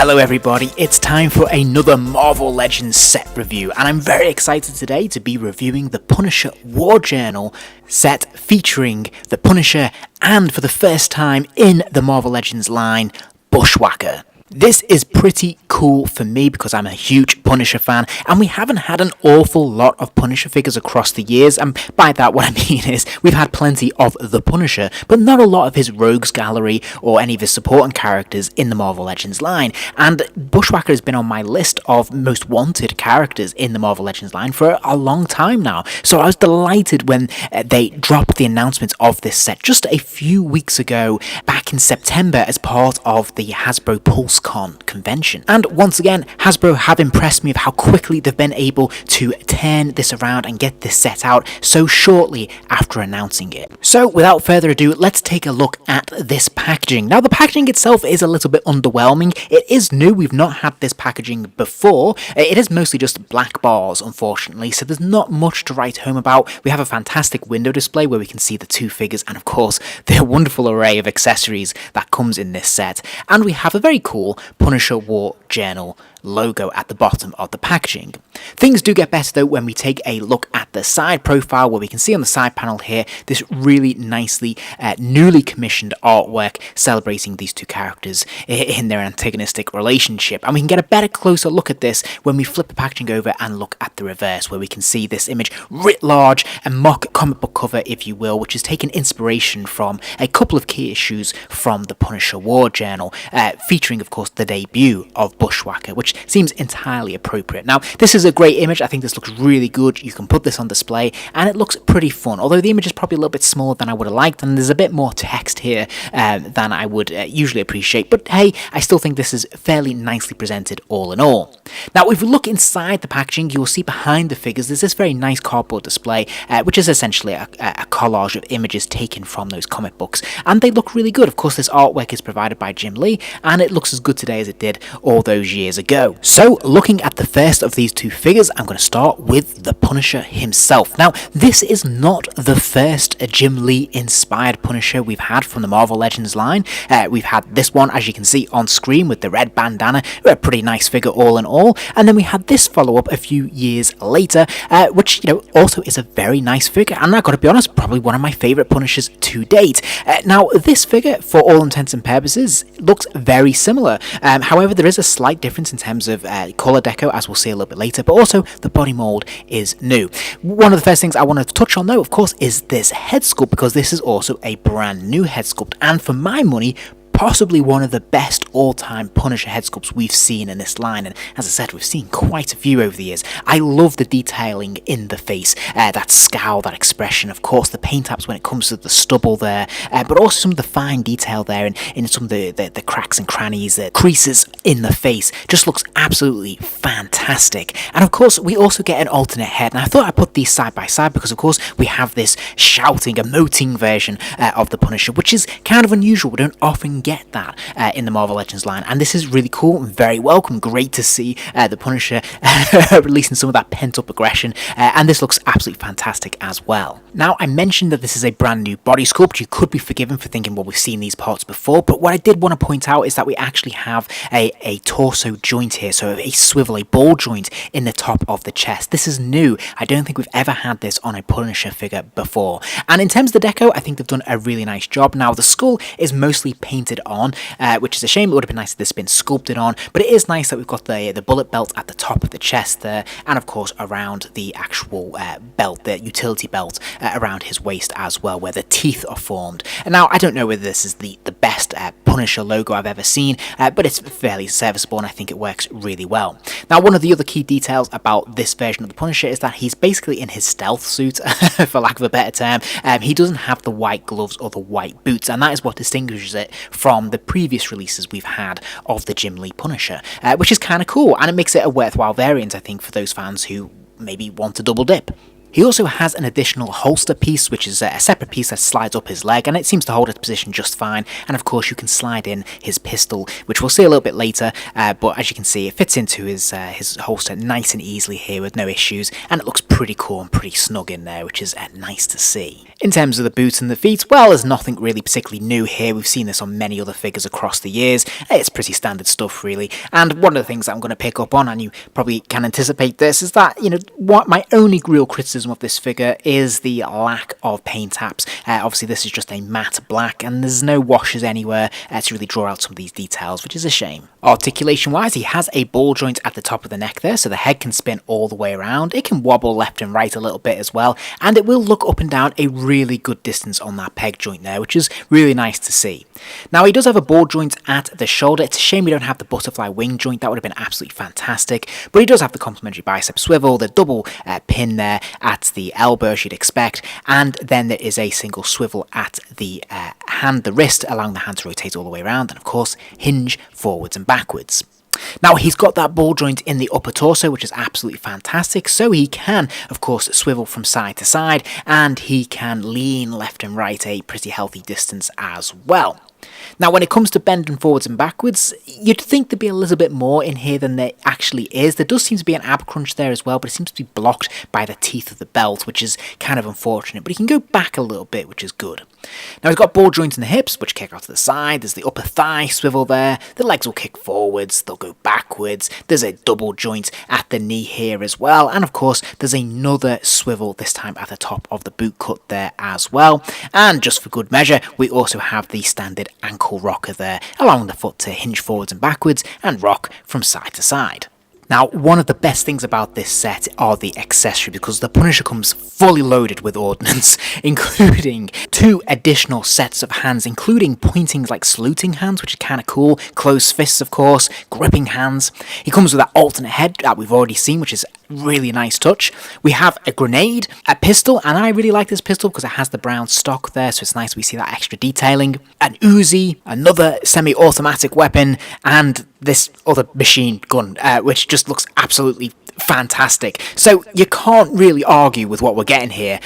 Hello everybody, it's time for another Marvel Legends set review, and I'm very excited today to be reviewing the Punisher War Journal set featuring the Punisher and, for the first time in the Marvel Legends line, Bushwacker. This is pretty cool for me because I'm a huge Punisher fan, and we haven't had an awful lot of Punisher figures across the years, and by that what I mean is we've had plenty of the Punisher, but not a lot of his rogues gallery or any of his supporting characters in the Marvel Legends line, and Bushwacker has been on my list of most wanted characters in the Marvel Legends line for a long time now, so I was delighted when they dropped the announcement of this set just a few weeks ago, back in September, as part of the Hasbro PulseCon convention. And once again, Hasbro have impressed me of how quickly they've been able to turn this around and get this set out so shortly after announcing it. So without further ado, let's take a look at this packaging. Now the packaging itself is a little bit underwhelming. It is new, we've not had this packaging before. It is mostly just black bars, unfortunately, so there's not much to write home about. We have a fantastic window display where we can see the two figures and of course the wonderful array of accessories that comes in this set. And we have a very cool Punisher War Journal logo at the bottom of the packaging. Things do get better though when we take a look at the side profile, where we can see on the side panel here this really nicely newly commissioned artwork celebrating these two characters in their antagonistic relationship, and we can get a better closer look at this when we flip the packaging over and look at the reverse, where we can see this image writ large, a mock comic book cover if you will, which has taken inspiration from a couple of key issues from the Punisher War Journal, featuring of course the debut of Bushwacker, which seems entirely appropriate. Now this is a great image, I think this looks really good, you can put this on display and it looks pretty fun, although the image is probably a little bit smaller than I would have liked and there's a bit more text here than I would usually appreciate, but hey, I still think this is fairly nicely presented all in all. Now if we look inside the packaging, you will see behind the figures there's this very nice cardboard display which is essentially a collage of images taken from those comic books, and they look really good. Of course this artwork is provided by Jim Lee and it looks as good today as it did all those years ago. So looking at the first of these two figures, I'm going to start with the Punisher himself. Now this is not the first Jim Lee inspired Punisher we've had from the Marvel Legends line. We've had this one, as you can see on screen, with the red bandana, a pretty nice figure all in all, and then we had this follow-up a few years later, which also is a very nice figure, and I've got to be honest, probably one of my favourite Punishers to date. Now this figure, for all intents and purposes, looks very similar. However, there is a slight difference in terms of colour deco, as we'll see a little bit later, but also the body mould is new. One of the first things I wanted to touch on though, of course, is this head sculpt, because this is also a brand new head sculpt, and for my money, possibly one of the best all-time Punisher head sculpts we've seen in this line, and as I said, we've seen quite a few over the years. I love the detailing in the face, that scowl, that expression, of course the paint apps when it comes to the stubble there, but also some of the fine detail there in some of the cracks and crannies, the creases in the face, just looks absolutely fantastic. And of course we also get an alternate head, and I thought I'd put these side by side because of course we have this shouting, emoting version of the Punisher, which is kind of unusual. We don't often get that in the Marvel Legends line, and this is really cool and very welcome. Great to see the Punisher releasing some of that pent-up aggression, and this looks absolutely fantastic as well. Now I mentioned that this is a brand new body sculpt. You could be forgiven for thinking, well, we've seen these parts before, but what I did want to point out is that we actually have a torso joint here, so a swivel, a ball joint in the top of the chest. This is new. I don't think we've ever had this on a Punisher figure before, and in terms of the deco, I think they've done a really nice job. Now the skull is mostly painted on, which is a shame. It would have been nice if this had been sculpted on, but it is nice that we've got the bullet belt at the top of the chest there, and of course around the actual belt, the utility belt around his waist as well, where the teeth are formed. And now I don't know whether this is the best Punisher logo I've ever seen, but it's fairly serviceable and I think it works really well. Now one of the other key details about this version of the Punisher is that he's basically in his stealth suit, for lack of a better term. He doesn't have the white gloves or the white boots, and that is what distinguishes it from the previous releases we've had of the Jim Lee Punisher, which is kind of cool, and it makes it a worthwhile variant, I think, for those fans who maybe want to double dip. He also has an additional holster piece, which is a separate piece that slides up his leg, and it seems to hold its position just fine. And of course you can slide in his pistol, which we'll see a little bit later, but as you can see, it fits into his holster nice and easily here with no issues, and it looks pretty cool and pretty snug in there, which is nice to see. In terms of the boots and the feet, well, there's nothing really particularly new here. We've seen this on many other figures across the years. It's pretty standard stuff, really. And one of the things that I'm going to pick up on, and you probably can anticipate this, is that, what my only real criticism of this figure is the lack of paint apps. Obviously this is just a matte black, and there's no washes anywhere to really draw out some of these details, which is a shame. Articulation wise, he has a ball joint at the top of the neck there, so the head can spin all the way around. It can wobble left and right a little bit as well, and it will look up and down a really good distance on that peg joint there, which is really nice to see. Now he does have a ball joint at the shoulder. It's a shame we don't have the butterfly wing joint. That would have been absolutely fantastic, but he does have the complementary bicep swivel, the double pin there at the elbow as you'd expect, and then there is a single swivel at the hand, the wrist, allowing the hand to rotate all the way around, and of course hinge forwards and backwards. Now he's got that ball joint in the upper torso, which is absolutely fantastic, so he can of course swivel from side to side, and he can lean left and right a pretty healthy distance as well. Now when it comes to bending forwards and backwards, you'd think there'd be a little bit more in here than there actually is. There does seem to be an ab crunch there as well, but it seems to be blocked by the teeth of the belt, which is kind of unfortunate, but he can go back a little bit, which is good. Now he's got ball joints in the hips, which kick out to the side. There's the upper thigh swivel there. The legs will kick forwards, they'll go backwards. There's a double joint at the knee here as well, and of course there's another swivel, this time at the top of the boot cut there as well. And just for good measure, we also have the standard ankle rocker there, allowing the foot to hinge forwards and backwards and rock from side to side. Now, one of the best things about this set are the accessories, because the Punisher comes fully loaded with ordnance, including 2 additional sets of hands, including pointing like saluting hands, which are kind of cool, closed fists of course, gripping hands. He comes with that alternate head that we've already seen, which is really nice touch. We have a grenade, a pistol, and I really like this pistol because it has the brown stock there, so it's nice we see that extra detailing. An Uzi, another semi-automatic weapon, and this other machine gun, which just looks absolutely fantastic. So you can't really argue with what we're getting here.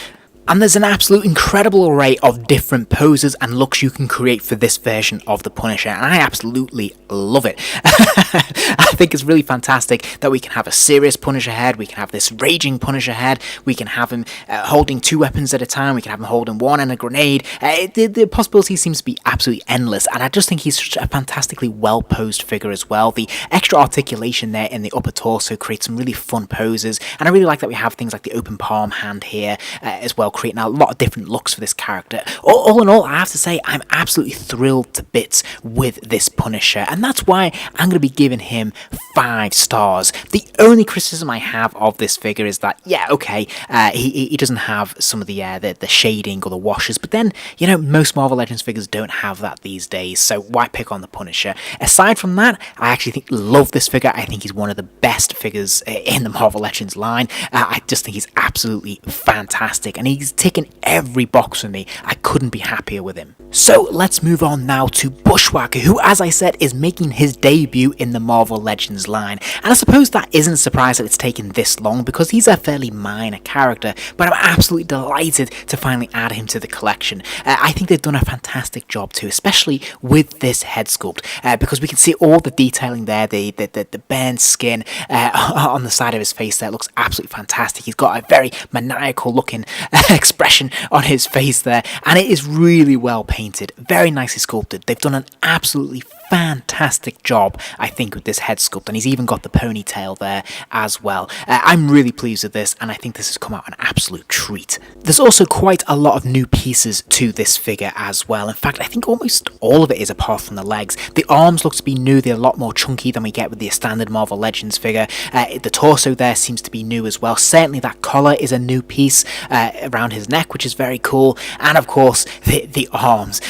And there's an absolute incredible array of different poses and looks you can create for this version of the Punisher, and I absolutely love it. I think it's really fantastic that we can have a serious Punisher head, we can have this raging Punisher head, we can have him holding 2 weapons at a time, we can have him holding 1 and a grenade. The possibility seems to be absolutely endless, and I just think he's such a fantastically well-posed figure as well. The extra articulation there in the upper torso creates some really fun poses, and I really like that we have things like the open palm hand here as well, creating a lot of different looks for this character. All in all, I have to say I'm absolutely thrilled to bits with this Punisher, and that's why I'm going to be giving him 5 stars. The only criticism I have of this figure is that, yeah, okay, he doesn't have some of the shading or the washes, but then, most Marvel Legends figures don't have that these days, so why pick on the Punisher? Aside from that, I actually love this figure. I think he's one of the best figures in the Marvel Legends line. I just think he's absolutely fantastic, and he's ticking every box for me. I couldn't be happier with him. So let's move on now to Bushwacker, who, as I said, is making his debut in the Marvel Legends line. And I suppose that isn't a surprise that it's taken this long, because he's a fairly minor character, but I'm absolutely delighted to finally add him to the collection. I think they've done a fantastic job too, especially with this head sculpt, because we can see all the detailing there, the burnt skin on the side of his face there looks absolutely fantastic. He's got a very maniacal looking expression on his face there, and it is really well painted, very nicely sculpted. They've done an absolutely fantastic job, I think, with this head sculpt, and he's even got the ponytail there as well. I'm really pleased with this, and I think this has come out an absolute treat. There's also quite a lot of new pieces to this figure as well. In fact, I think almost all of it is, apart from the legs. The arms look to be new, they're a lot more chunky than we get with the standard Marvel Legends figure. The torso there seems to be new as well. Certainly that collar is a new piece around his neck, which is very cool, and of course the arms,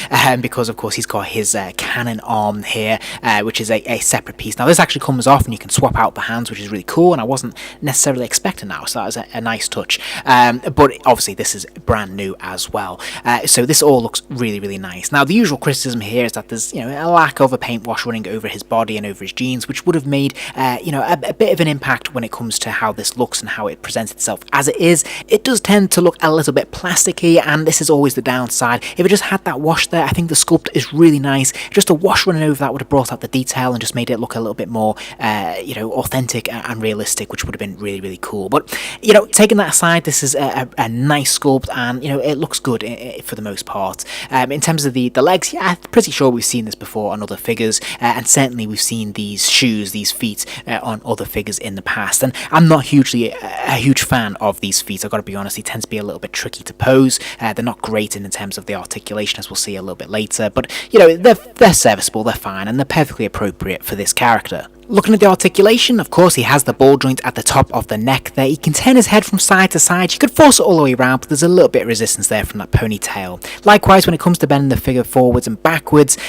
because of course he's got his cannon arm here, which is a separate piece. Now this actually comes off and you can swap out the hands, which is really cool, and I wasn't necessarily expecting that, so that was a nice touch. But obviously this is brand new as well, so this all looks really nice. Now the usual criticism here is that there's a lack of a paint wash running over his body and over his jeans, which would have made a bit of an impact when it comes to how this looks and how it presents itself. As it is, it does tend to look a little bit plasticky, and this is always the downside. If it just had that wash there, I think the sculpt is really nice. Just a wash running over that would have brought out the detail and just made it look a little bit more authentic and realistic, which would have been really cool. But taking that aside, this is a nice sculpt, and it looks good for the most part. In terms of the legs, yeah, I'm pretty sure we've seen this before on other figures, and certainly we've seen these shoes, these feet on other figures in the past, and I'm not a huge fan of these feet. I've got to be honest, they tend to be a little bit tricky to pose. They're not great in terms of the articulation, as we'll see a little bit later, but they're serviceable, they're fine, and they're perfectly appropriate for this character. Looking at the articulation, of course, he has the ball joint at the top of the neck there. He can turn his head from side to side. You could force it all the way around, but there's a little bit of resistance there from that ponytail. Likewise, when it comes to bending the figure forwards and backwards,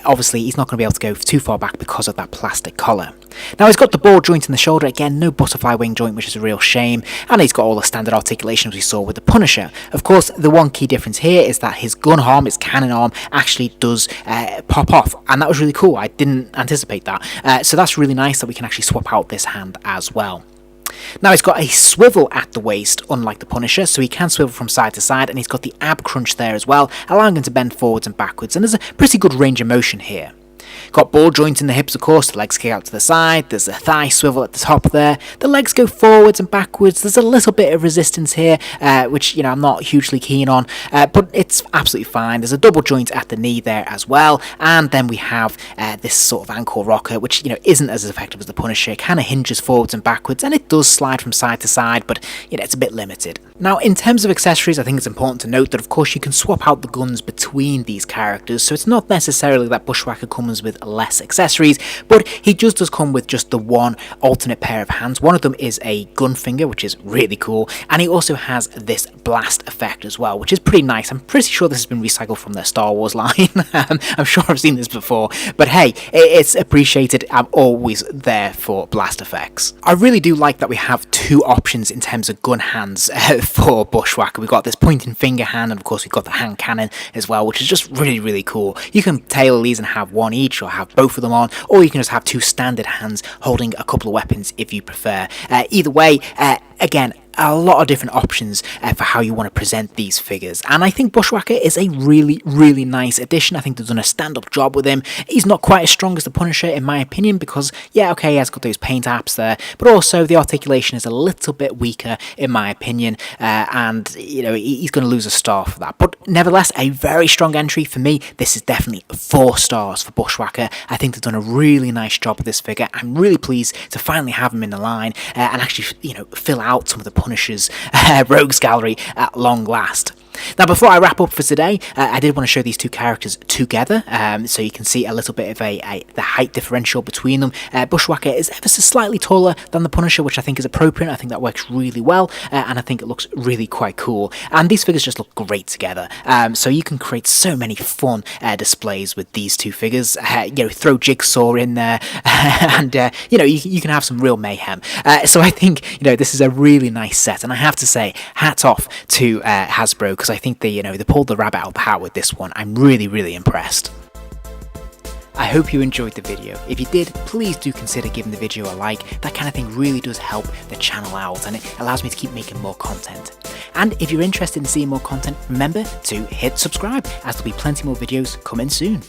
obviously he's not going to be able to go too far back because of that plastic collar. Now he's got the ball joint in the shoulder, again, no butterfly wing joint, which is a real shame, and he's got all the standard articulations we saw with the Punisher. Of course, the one key difference here is that his gun arm, his cannon arm, actually does pop off, and that was really cool. I didn't anticipate that, so that's really nice that we can actually swap out this hand as well. Now he's got a swivel at the waist, unlike the Punisher, so he can swivel from side to side, and he's got the ab crunch there as well, allowing him to bend forwards and backwards, and there's a pretty good range of motion here. Got ball joint in the hips, of course, the legs kick out to the side, there's a thigh swivel at the top there, the legs go forwards and backwards, there's a little bit of resistance here, which, I'm not hugely keen on, but it's absolutely fine. There's a double joint at the knee there as well, and then we have this sort of ankle rocker, which, isn't as effective as the Punisher. It kind of hinges forwards and backwards, and it does slide from side to side, but, it's a bit limited. Now, in terms of accessories, I think it's important to note that, of course, you can swap out the guns between these characters, so it's not necessarily that Bushwacker comes with less accessories, but he just does come with just the one alternate pair of hands. One of them is a gun finger, which is really cool, and he also has this blast effect as well, which is pretty nice. I'm pretty sure this has been recycled from their Star Wars line. I'm sure I've seen this before, but hey, it's appreciated. I'm always there for blast effects. I really do like that we have two options in terms of gun hands for Bushwacker. We've got this pointing finger hand, and of course we've got the hand cannon as well, which is just really cool. You can tailor these and have one each, or have both of them on, or you can just have two standard hands holding a couple of weapons if you prefer. Either way, again, a lot of different options for how you want to present these figures, and I think Bushwacker is a really nice addition. I think they've done a stand-up job with him. He's not quite as strong as the Punisher in my opinion, because yeah, okay, he has got those paint apps there, but also the articulation is a little bit weaker in my opinion, and he's going to lose a star for that. But nevertheless, a very strong entry for me. This is definitely 4 stars for Bushwacker. I think they've done a really nice job with this figure. I'm really pleased to finally have him in the line and actually fill out some of the Punisher's rogues gallery at long last. Now, before I wrap up for today, I did want to show these two characters together, so you can see a little bit of the height differential between them. Bushwacker is ever so slightly taller than the Punisher, which I think is appropriate. I think that works really well, and I think it looks really quite cool. And these figures just look great together. So you can create so many fun displays with these two figures. Throw Jigsaw in there, and you can have some real mayhem. So I think this is a really nice set, and I have to say, hats off to Hasbro, because I think they pulled the rabbit out of the hat with this one. I'm really impressed. I hope you enjoyed the video. If you did, please do consider giving the video a like. That kind of thing really does help the channel out, and it allows me to keep making more content. And if you're interested in seeing more content, remember to hit subscribe, as there'll be plenty more videos coming soon.